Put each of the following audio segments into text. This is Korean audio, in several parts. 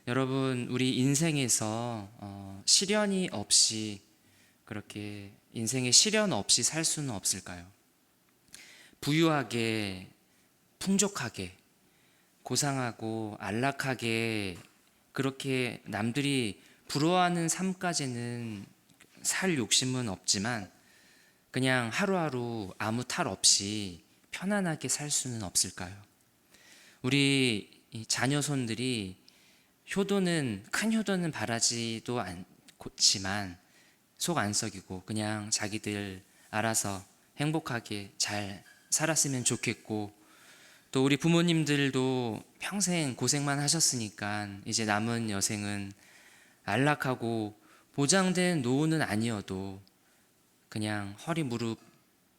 여러분, 우리 인생에서 시련이 없이 그렇게 인생에 시련 없이 살 수는 없을까요? 부유하게, 풍족하게, 고상하고 안락하게 그렇게 남들이 부러워하는 삶까지는 살 욕심은 없지만 그냥 하루하루 아무 탈 없이 편안하게 살 수는 없을까요? 우리 이 자녀손들이 큰 효도는 바라지도 않지만 속 안 썩이고 그냥 자기들 알아서 행복하게 잘 살았으면 좋겠고, 또 우리 부모님들도 평생 고생만 하셨으니까 이제 남은 여생은 안락하고 보장된 노후는 아니어도 그냥 허리 무릎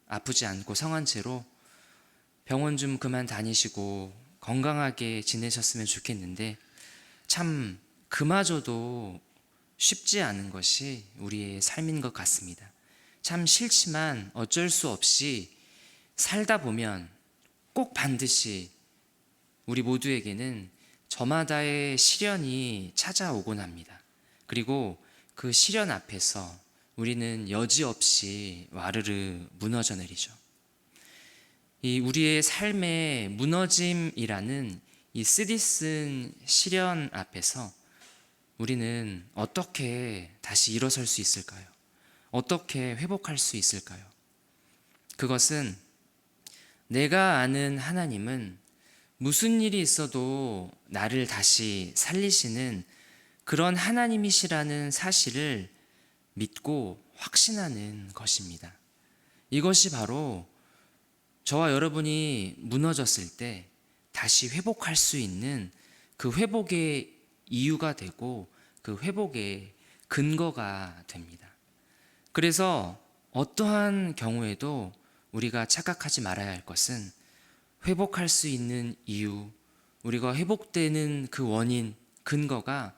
아프지 않고 성한 채로 병원 좀 그만 다니시고 건강하게 지내셨으면 좋겠는데, 참 그마저도 쉽지 않은 것이 우리의 삶인 것 같습니다. 참 싫지만 어쩔 수 없이 살다 보면 꼭 반드시 우리 모두에게는 저마다의 시련이 찾아오곤 합니다. 그리고 그 시련 앞에서 우리는 여지없이 와르르 무너져 내리죠. 이 우리의 삶의 무너짐이라는 이 쓰디쓴 시련 앞에서 우리는 어떻게 다시 일어설 수 있을까요? 어떻게 회복할 수 있을까요? 그것은 내가 아는 하나님은 무슨 일이 있어도 나를 다시 살리시는 그런 하나님이시라는 사실을 믿고 확신하는 것입니다. 이것이 바로 저와 여러분이 무너졌을 때 다시 회복할 수 있는 그 회복의 이유가 되고 그 회복의 근거가 됩니다. 그래서 어떠한 경우에도 우리가 착각하지 말아야 할 것은 회복할 수 있는 이유, 우리가 회복되는 그 원인, 근거가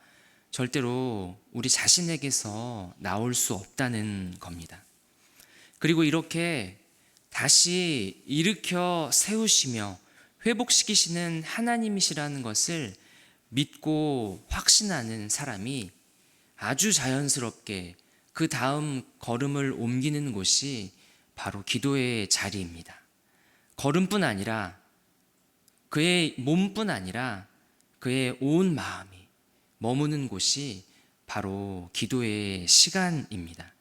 절대로 우리 자신에게서 나올 수 없다는 겁니다. 그리고 이렇게 다시 일으켜 세우시며 회복시키시는 하나님이시라는 것을 믿고 확신하는 사람이 아주 자연스럽게 그 다음 걸음을 옮기는 곳이 바로 기도의 자리입니다. 걸음뿐 아니라 그의 몸뿐 아니라 그의 온 마음이 머무는 곳이 바로 기도의 시간입니다.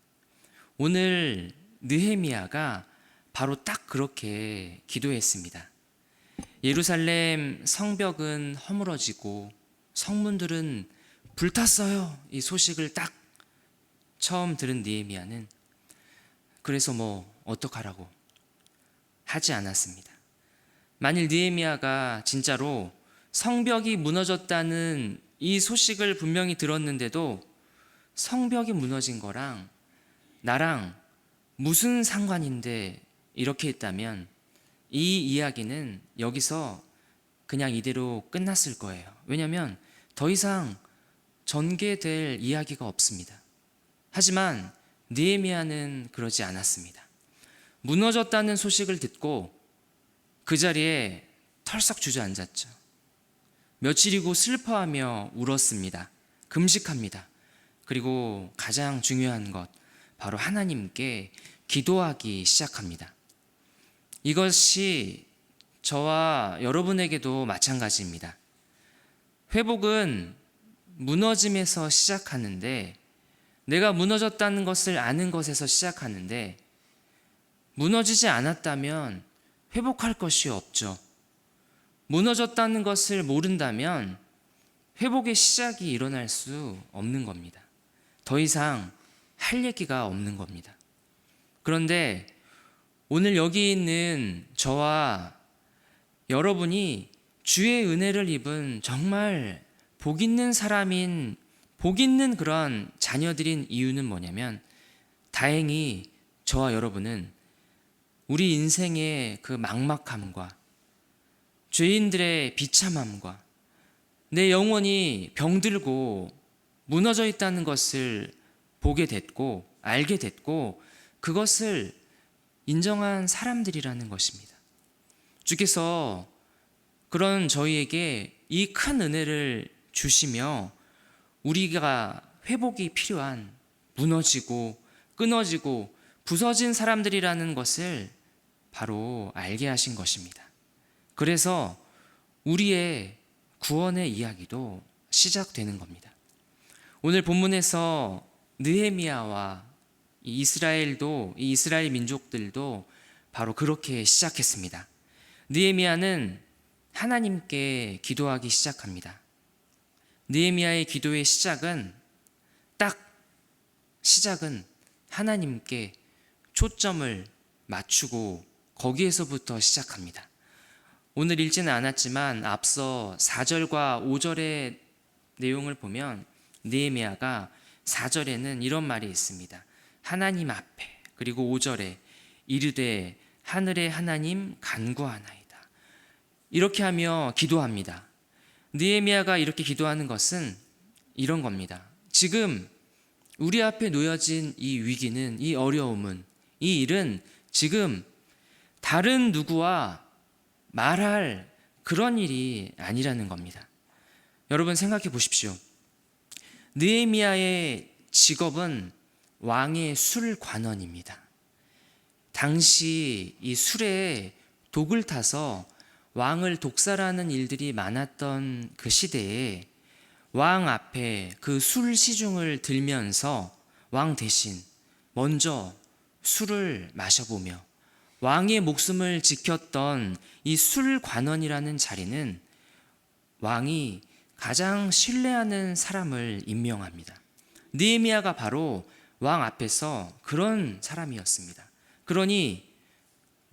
오늘 느헤미야가 바로 딱 그렇게 기도했습니다. 예루살렘 성벽은 허물어지고 성문들은 불탔어요. 이 소식을 딱 처음 들은 느헤미야는 그래서 어떡하라고 하지 않았습니다. 만일 느헤미야가 진짜로 성벽이 무너졌다는 이 소식을 분명히 들었는데도 성벽이 무너진 거랑 나랑 무슨 상관인데 이렇게 했다면 이 이야기는 여기서 그냥 이대로 끝났을 거예요. 왜냐하면 더 이상 전개될 이야기가 없습니다. 하지만 느헤미야는 그러지 않았습니다. 무너졌다는 소식을 듣고 그 자리에 털썩 주저앉았죠. 며칠이고 슬퍼하며 울었습니다. 금식합니다. 그리고 가장 중요한 것, 바로 하나님께 기도하기 시작합니다. 이것이 저와 여러분에게도 마찬가지입니다. 회복은 무너짐에서 시작하는데, 내가 무너졌다는 것을 아는 것에서 시작하는데, 무너지지 않았다면 회복할 것이 없죠. 무너졌다는 것을 모른다면 회복의 시작이 일어날 수 없는 겁니다. 더 이상 할 얘기가 없는 겁니다. 그런데 오늘 여기 있는 저와 여러분이 주의 은혜를 입은 정말 복 있는 사람인, 복 있는 그런 자녀들인 이유는 뭐냐면, 다행히 저와 여러분은 우리 인생의 그 막막함과 죄인들의 비참함과 내 영혼이 병들고 무너져 있다는 것을 보게 됐고 알게 됐고 그것을 인정한 사람들이라는 것입니다. 주께서 그런 저희에게 이 큰 은혜를 주시며 우리가 회복이 필요한 무너지고 끊어지고 부서진 사람들이라는 것을 바로 알게 하신 것입니다. 그래서 우리의 구원의 이야기도 시작되는 겁니다. 오늘 본문에서 느헤미야와 이 이스라엘 민족들도 바로 그렇게 시작했습니다. 느헤미야는 하나님께 기도하기 시작합니다. 느헤미야의 기도의 시작은 하나님께 초점을 맞추고 거기에서부터 시작합니다. 오늘 읽지는 않았지만 앞서 4절과 5절의 내용을 보면 느헤미야가 4절에는 이런 말이 있습니다. 하나님 앞에, 그리고 5절에 이르되 하늘의 하나님 간구하나이다. 이렇게 하며 기도합니다. 느헤미야가 이렇게 기도하는 것은 이런 겁니다. 지금 우리 앞에 놓여진 이 위기는, 이 어려움은, 이 일은 지금 다른 누구와 말할 그런 일이 아니라는 겁니다. 여러분 생각해 보십시오. 느헤미야의 직업은 왕의 술관원입니다. 당시 이 술에 독을 타서 왕을 독살하는 일들이 많았던 그 시대에 왕 앞에 그 술 시중을 들면서 왕 대신 먼저 술을 마셔보며 왕의 목숨을 지켰던 이 술관원이라는 자리는 왕이 가장 신뢰하는 사람을 임명합니다. 느헤미야가 바로 왕 앞에서 그런 사람이었습니다. 그러니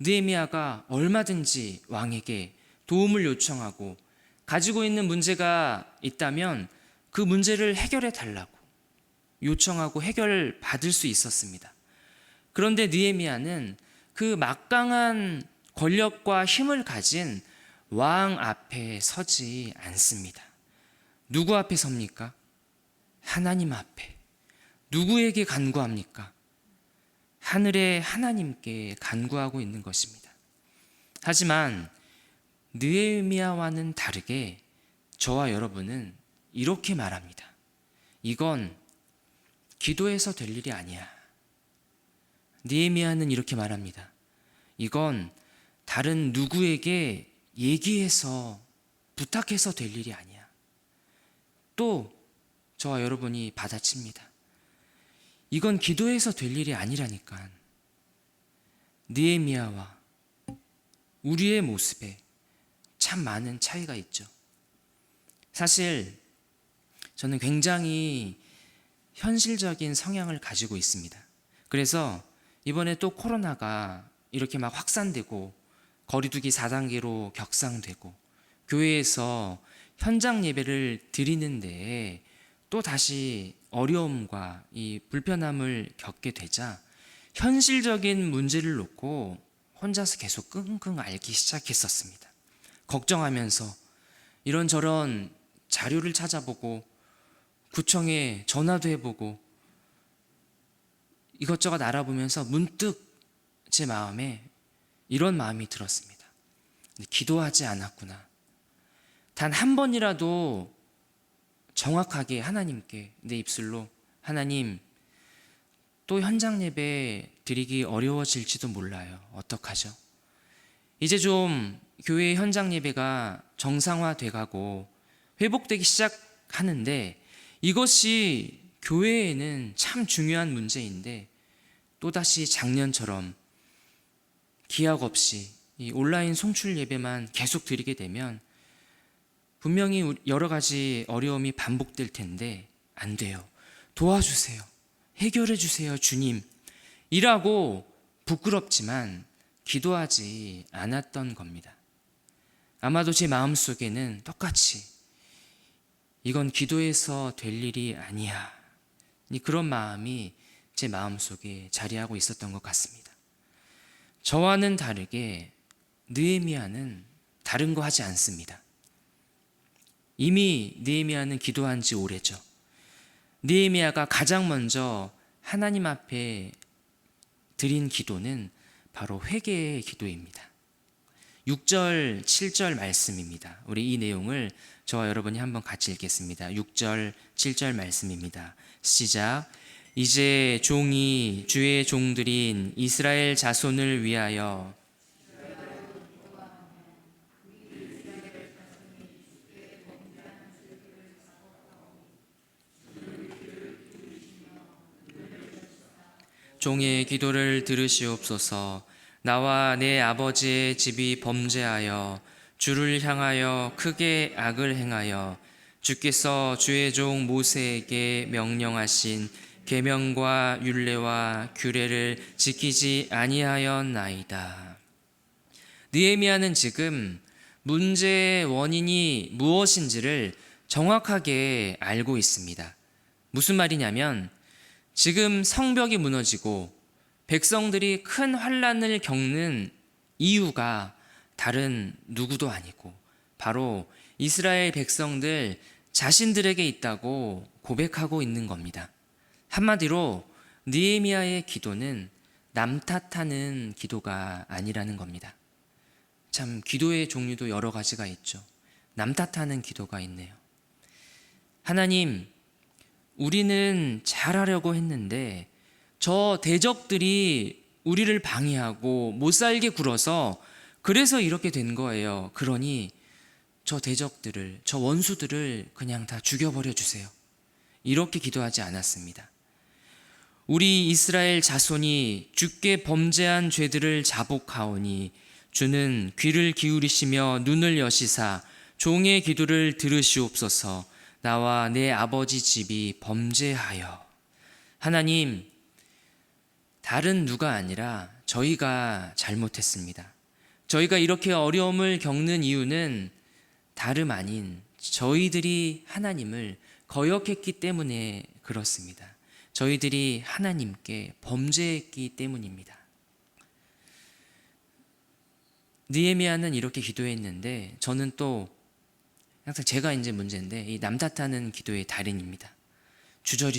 느헤미야가 얼마든지 왕에게 도움을 요청하고 가지고 있는 문제가 있다면 그 문제를 해결해 달라고 요청하고 해결받을 수 있었습니다. 그런데 느헤미야는 그 막강한 권력과 힘을 가진 왕 앞에 서지 않습니다. 누구 앞에 섭니까? 하나님 앞에. 누구에게 간구합니까? 하늘의 하나님께 간구하고 있는 것입니다. 하지만 느헤미야와는 다르게 저와 여러분은 이렇게 말합니다. 이건 기도해서 될 일이 아니야. 느헤미야는 이렇게 말합니다. 이건 다른 누구에게 얘기해서 부탁해서 될 일이 아니야. 또 저와 여러분이 받아칩니다. 이건 기도해서 될 일이 아니라니까. 느헤미야와 우리의 모습에 참 많은 차이가 있죠. 사실 저는 굉장히 현실적인 성향을 가지고 있습니다. 그래서 이번에 또 코로나가 이렇게 막 확산되고 거리두기 4단계로 격상되고 교회에서 현장 예배를 드리는데 또 다시 어려움과 이 불편함을 겪게 되자 현실적인 문제를 놓고 혼자서 계속 끙끙 앓기 시작했었습니다. 걱정하면서 이런저런 자료를 찾아보고 구청에 전화도 해보고 이것저것 알아보면서 문득 제 마음에 이런 마음이 들었습니다. 기도하지 않았구나. 단 한 번이라도 정확하게 하나님께 내 입술로 하나님, 또 현장 예배 드리기 어려워질지도 몰라요. 어떡하죠? 이제 좀 교회 현장 예배가 정상화돼 가고 회복되기 시작하는데 이것이 교회에는 참 중요한 문제인데 또다시 작년처럼 기약 없이 이 온라인 송출 예배만 계속 드리게 되면 분명히 여러 가지 어려움이 반복될 텐데 안 돼요. 도와주세요. 해결해 주세요, 주님. 이라고 부끄럽지만 기도하지 않았던 겁니다. 아마도 제 마음속에는 똑같이 이건 기도해서 될 일이 아니야. 그런 마음이 제 마음속에 자리하고 있었던 것 같습니다. 저와는 다르게 느헤미야는 다른 거 하지 않습니다. 이미 느헤미야는 기도한 지 오래죠. 느헤미야가 가장 먼저 하나님 앞에 드린 기도는 바로 회개의 기도입니다. 6절, 7절 말씀입니다. 우리 이 내용을 저와 여러분이 한번 같이 읽겠습니다. 6절, 7절 말씀입니다. 시작. 이제 종이 주의 종들인 이스라엘 자손을 위하여 종의 기도를 들으시옵소서. 나와 내 아버지의 집이 범죄하여 주를 향하여 크게 악을 행하여 주께서 주의 종 모세에게 명령하신 계명과 율례와 규례를 지키지 아니하였나이다. 느헤미야는 지금 문제의 원인이 무엇인지를 정확하게 알고 있습니다. 무슨 말이냐면 지금 성벽이 무너지고 백성들이 큰 환난을 겪는 이유가 다른 누구도 아니고 바로 이스라엘 백성들 자신들에게 있다고 고백하고 있는 겁니다. 한마디로 느헤미야의 기도는 남 탓하는 기도가 아니라는 겁니다. 참 기도의 종류도 여러 가지가 있죠. 남 탓하는 기도가 있네요. 하나님, 우리는 잘하려고 했는데 저 대적들이 우리를 방해하고 못 살게 굴어서 그래서 이렇게 된 거예요. 그러니 저 대적들을, 저 원수들을 그냥 다 죽여버려 주세요. 이렇게 기도하지 않았습니다. 우리 이스라엘 자손이 주께 범죄한 죄들을 자복하오니 주는 귀를 기울이시며 눈을 여시사 종의 기도를 들으시옵소서. 나와 내 아버지 집이 범죄하여. 하나님, 다른 누가 아니라 저희가 잘못했습니다. 저희가 이렇게 어려움을 겪는 이유는 다름 아닌 저희들이 하나님을 거역했기 때문에 그렇습니다. 저희들이 하나님께 범죄했기 때문입니다. 느헤미야는 이렇게 기도했는데 저는 또 항상 제가 이제 문제인데 이 남 탓하는 기도의 달인입니다. 주저리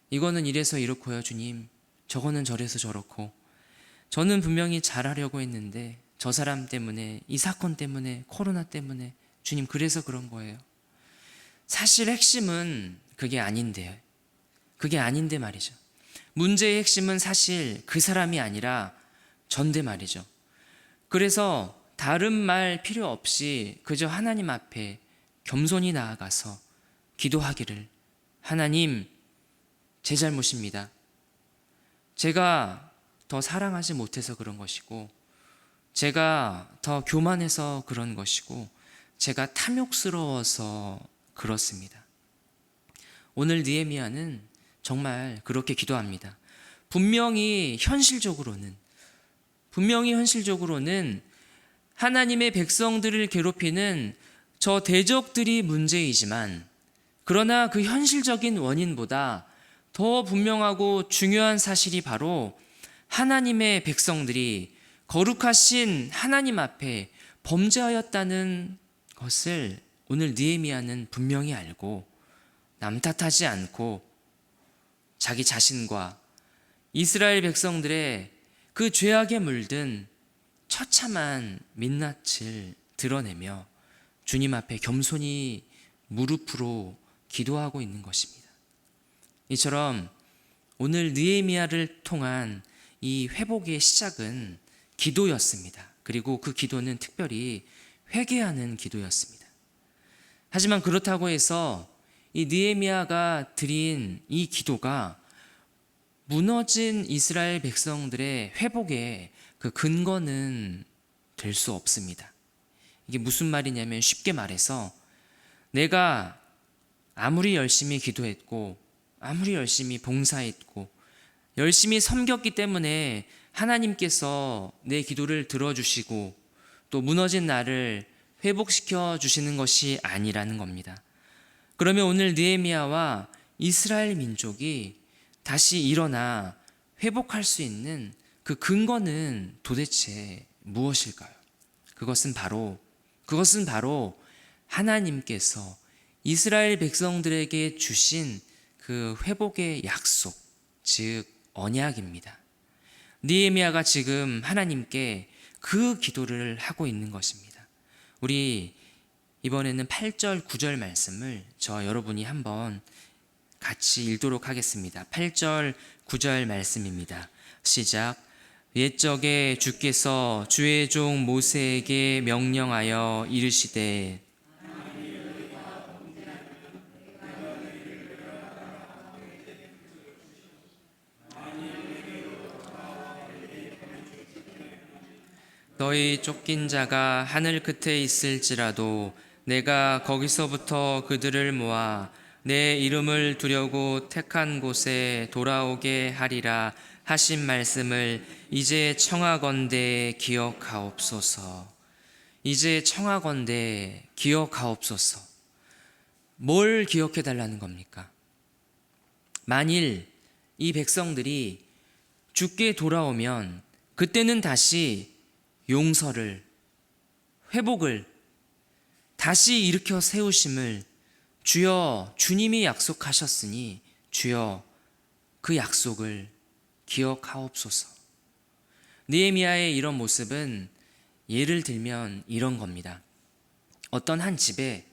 이거는 이래서 이렇고요 주님, 저거는 저래서 저렇고, 저는 분명히 잘하려고 했는데 저 사람 때문에, 이 사건 때문에, 코로나 때문에 주님 그래서 그런 거예요. 사실 핵심은 그게 아닌데 말이죠. 문제의 핵심은 사실 그 사람이 아니라 전데 말이죠. 그래서 다른 말 필요 없이 그저 하나님 앞에 겸손히 나아가서 기도하기를, 하나님, 제 잘못입니다. 제가 더 사랑하지 못해서 그런 것이고, 제가 더 교만해서 그런 것이고, 제가 탐욕스러워서 그렇습니다. 오늘 느헤미야는 정말 그렇게 기도합니다. 분명히 현실적으로는 하나님의 백성들을 괴롭히는 저 대적들이 문제이지만, 그러나 그 현실적인 원인보다 더 분명하고 중요한 사실이 바로 하나님의 백성들이 거룩하신 하나님 앞에 범죄하였다는 것을 오늘 느헤미야는 분명히 알고 남 탓하지 않고 자기 자신과 이스라엘 백성들의 그 죄악에 물든 처참한 민낯을 드러내며 주님 앞에 겸손히 무릎으로 기도하고 있는 것입니다. 이처럼 오늘 느헤미야를 통한 이 회복의 시작은 기도였습니다. 그리고 그 기도는 특별히 회개하는 기도였습니다. 하지만 그렇다고 해서 이 느헤미야가 드린 이 기도가 무너진 이스라엘 백성들의 회복의 그 근거는 될 수 없습니다. 이게 무슨 말이냐면, 쉽게 말해서 내가 아무리 열심히 기도했고 아무리 열심히 봉사했고 열심히 섬겼기 때문에 하나님께서 내 기도를 들어주시고 또 무너진 나를 회복시켜 주시는 것이 아니라는 겁니다. 그러면 오늘 느헤미야와 이스라엘 민족이 다시 일어나 회복할 수 있는 그 근거는 도대체 무엇일까요? 그것은 바로 하나님께서 이스라엘 백성들에게 주신 그 회복의 약속, 즉 언약입니다. 느헤미야가 지금 하나님께 그 기도를 하고 있는 것입니다. 우리 이번에는 8절, 9절 말씀을 저와 여러분이 한번 같이 읽도록 하겠습니다. 8절, 9절 말씀입니다. 시작. 옛적에 주께서 주의 종 모세에게 명령하여 이르시되 너희 쫓긴 자가 하늘 끝에 있을지라도 내가 거기서부터 그들을 모아 내 이름을 두려고 택한 곳에 돌아오게 하리라 하신 말씀을 이제 청하건대 기억하옵소서. 이제 청하건대 기억하옵소서. 뭘 기억해 달라는 겁니까? 만일 이 백성들이 주께 돌아오면 그때는 다시 용서를, 회복을 다시 일으켜 세우심을 주여 주님이 약속하셨으니 주여 그 약속을 기억하옵소서. 느헤미야의 이런 모습은 예를 들면 이런 겁니다. 어떤 한 집에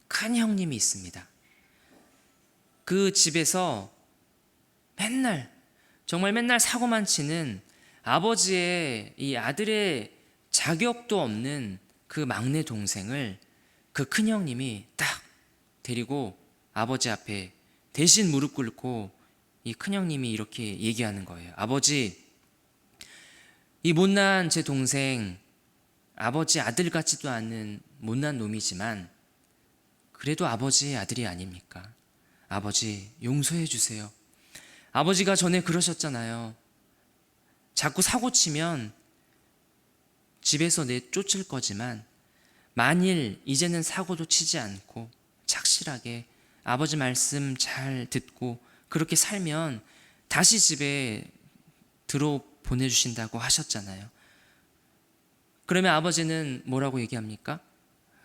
큰 형님이 있습니다. 그 집에서 정말 맨날 사고만 치는 아버지의 이 아들의 자격도 없는 그 막내 동생을 그 큰형님이 딱 데리고 아버지 앞에 대신 무릎 꿇고 이 큰형님이 이렇게 얘기하는 거예요. 아버지, 이 못난 제 동생, 아버지 아들 같지도 않은 못난 놈이지만 그래도 아버지의 아들이 아닙니까? 아버지 용서해 주세요. 아버지가 전에 그러셨잖아요. 자꾸 사고 치면 집에서 내쫓을 거지만 만일 이제는 사고도 치지 않고 착실하게 아버지 말씀 잘 듣고 그렇게 살면 다시 집에 들어 보내주신다고 하셨잖아요. 그러면 아버지는 뭐라고 얘기합니까?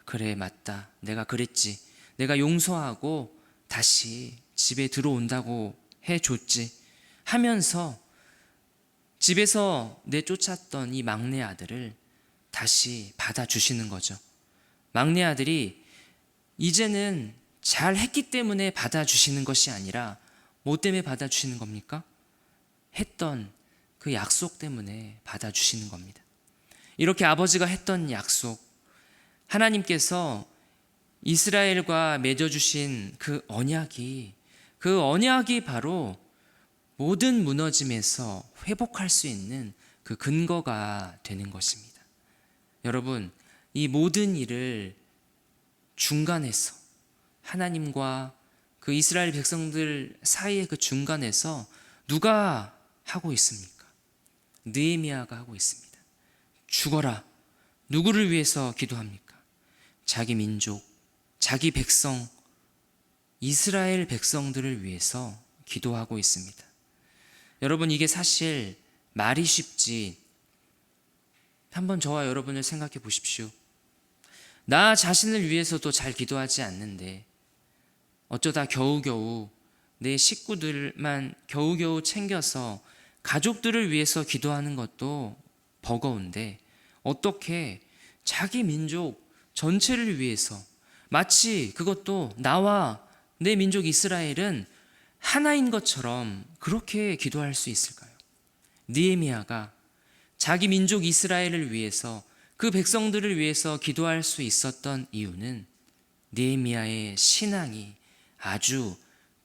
그래, 맞다. 내가 그랬지. 내가 용서하고 다시 집에 들어온다고 해줬지 하면서 집에서 내쫓았던 이 막내 아들을 다시 받아주시는 거죠. 막내 아들이 이제는 잘 했기 때문에 받아주시는 것이 아니라 뭐 때문에 받아주시는 겁니까? 했던 그 약속 때문에 받아주시는 겁니다. 이렇게 아버지가 했던 약속, 하나님께서 이스라엘과 맺어주신 그 언약이 바로 모든 무너짐에서 회복할 수 있는 그 근거가 되는 것입니다. 여러분, 이 모든 일을 중간에서 하나님과 그 이스라엘 백성들 사이의 그 중간에서 누가 하고 있습니까? 느헤미야가 하고 있습니다. 죽어라. 누구를 위해서 기도합니까? 자기 민족, 자기 백성, 이스라엘 백성들을 위해서 기도하고 있습니다. 여러분, 이게 사실 말이 쉽지. 한번 저와 여러분을 생각해 보십시오. 나 자신을 위해서도 잘 기도하지 않는데 어쩌다 겨우겨우 내 식구들만 겨우겨우 챙겨서 가족들을 위해서 기도하는 것도 버거운데 어떻게 자기 민족 전체를 위해서 마치 그것도 나와 내 민족 이스라엘은 하나인 것처럼 그렇게 기도할 수 있을까요? 느헤미야가 자기 민족 이스라엘을 위해서 그 백성들을 위해서 기도할 수 있었던 이유는 느헤미야의 신앙이 아주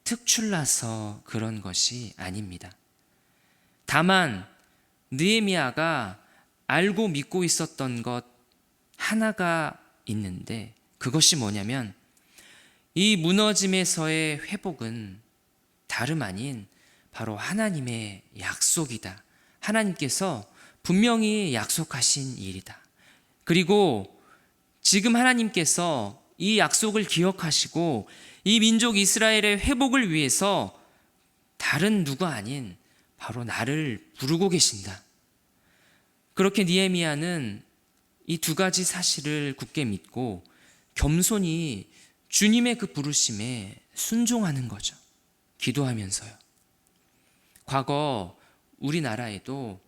특출나서 그런 것이 아닙니다. 다만 느헤미야가 알고 믿고 있었던 것 하나가 있는데 그것이 뭐냐면 이 무너짐에서의 회복은 다름 아닌 바로 하나님의 약속이다. 하나님께서 분명히 약속하신 일이다. 그리고 지금 하나님께서 이 약속을 기억하시고 이 민족 이스라엘의 회복을 위해서 다른 누가 아닌 바로 나를 부르고 계신다. 그렇게 느헤미야는 이 두 가지 사실을 굳게 믿고 겸손히 주님의 그 부르심에 순종하는 거죠. 기도하면서요. 과거 우리나라에도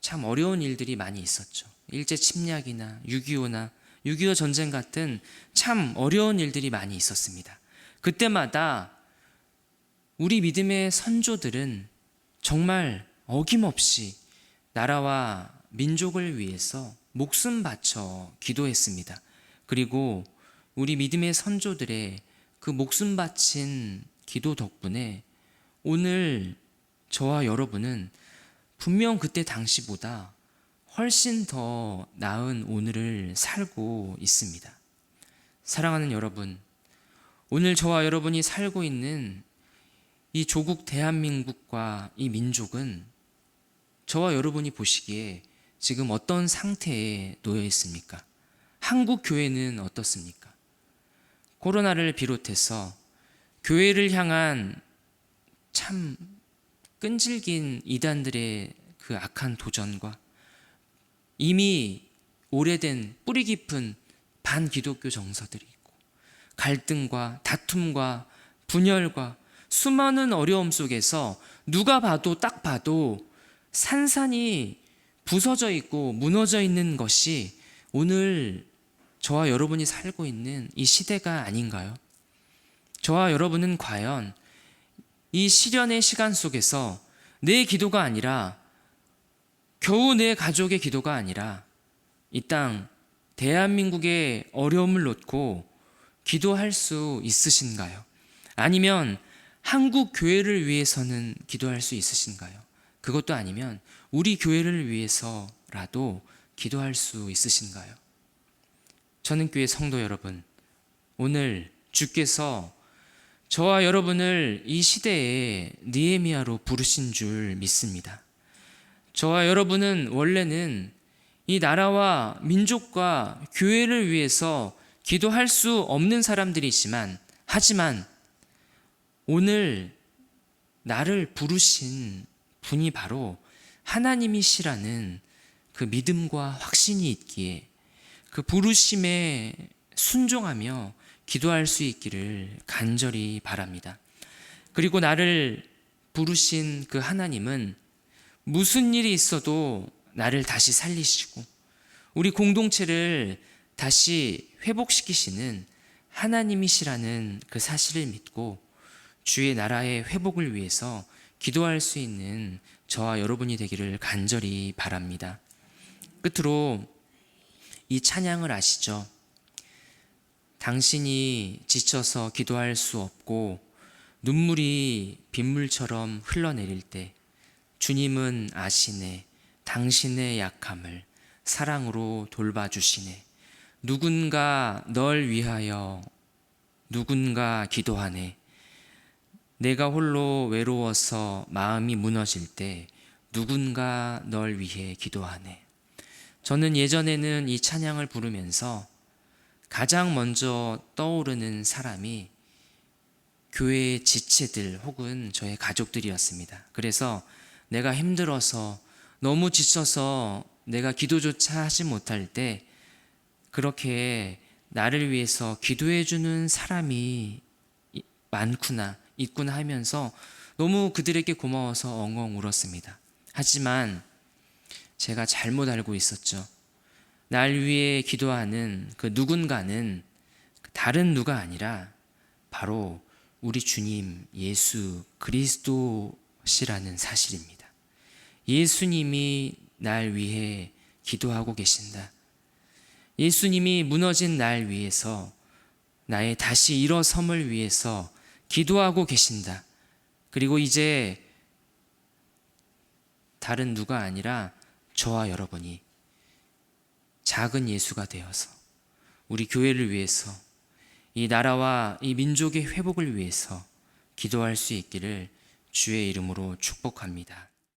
참 어려운 일들이 많이 있었죠. 일제 침략이나 6.25나 6.25 전쟁 같은 참 어려운 일들이 많이 있었습니다. 그때마다 우리 믿음의 선조들은 정말 어김없이 나라와 민족을 위해서 목숨 바쳐 기도했습니다. 그리고 우리 믿음의 선조들의 그 목숨 바친 기도 덕분에 오늘 저와 여러분은 분명 그때 당시보다 훨씬 더 나은 오늘을 살고 있습니다. 사랑하는 여러분, 오늘 저와 여러분이 살고 있는 이 조국 대한민국과 이 민족은 저와 여러분이 보시기에 지금 어떤 상태에 놓여 있습니까? 한국 교회는 어떻습니까? 코로나를 비롯해서 교회를 향한 참 끈질긴 이단들의 그 악한 도전과 이미 오래된 뿌리 깊은 반기독교 정서들이 있고 갈등과 다툼과 분열과 수많은 어려움 속에서 누가 봐도 딱 봐도 산산이 부서져 있고 무너져 있는 것이 오늘 저와 여러분이 살고 있는 이 시대가 아닌가요? 저와 여러분은 과연 이 시련의 시간 속에서 내 기도가 아니라 겨우 내 가족의 기도가 아니라 이 땅 대한민국의 어려움을 놓고 기도할 수 있으신가요? 아니면 한국 교회를 위해서는 기도할 수 있으신가요? 그것도 아니면 우리 교회를 위해서라도 기도할 수 있으신가요? 전은교회 성도 여러분, 오늘 주께서 저와 여러분을 이 시대에 느헤미야로 부르신 줄 믿습니다. 저와 여러분은 원래는 이 나라와 민족과 교회를 위해서 기도할 수 없는 사람들이지만 하지만 오늘 나를 부르신 분이 바로 하나님이시라는 그 믿음과 확신이 있기에 그 부르심에 순종하며 기도할 수 있기를 간절히 바랍니다. 그리고 나를 부르신 그 하나님은 무슨 일이 있어도 나를 다시 살리시고 우리 공동체를 다시 회복시키시는 하나님이시라는 그 사실을 믿고 주의 나라의 회복을 위해서 기도할 수 있는 저와 여러분이 되기를 간절히 바랍니다. 끝으로 이 찬양을 아시죠? 당신이 지쳐서 기도할 수 없고 눈물이 빗물처럼 흘러내릴 때 주님은 아시네. 당신의 약함을 사랑으로 돌봐주시네. 누군가 널 위하여 누군가 기도하네. 내가 홀로 외로워서 마음이 무너질 때 누군가 널 위해 기도하네. 저는 예전에는 이 찬양을 부르면서 가장 먼저 떠오르는 사람이 교회의 지체들 혹은 저의 가족들이었습니다. 그래서 내가 힘들어서 너무 지쳐서 내가 기도조차 하지 못할 때 그렇게 나를 위해서 기도해 주는 사람이 많구나, 있구나 하면서 너무 그들에게 고마워서 엉엉 울었습니다. 하지만 제가 잘못 알고 있었죠. 날 위해 기도하는 그 누군가는 다른 누가 아니라 바로 우리 주님 예수 그리스도시라는 사실입니다. 예수님이 날 위해 기도하고 계신다. 예수님이 무너진 날 위해서 나의 다시 일어섬을 위해서 기도하고 계신다. 그리고 이제 다른 누가 아니라 저와 여러분이 작은 예수가 되어서 우리 교회를 위해서 이 나라와 이 민족의 회복을 위해서 기도할 수 있기를 주의 이름으로 축복합니다.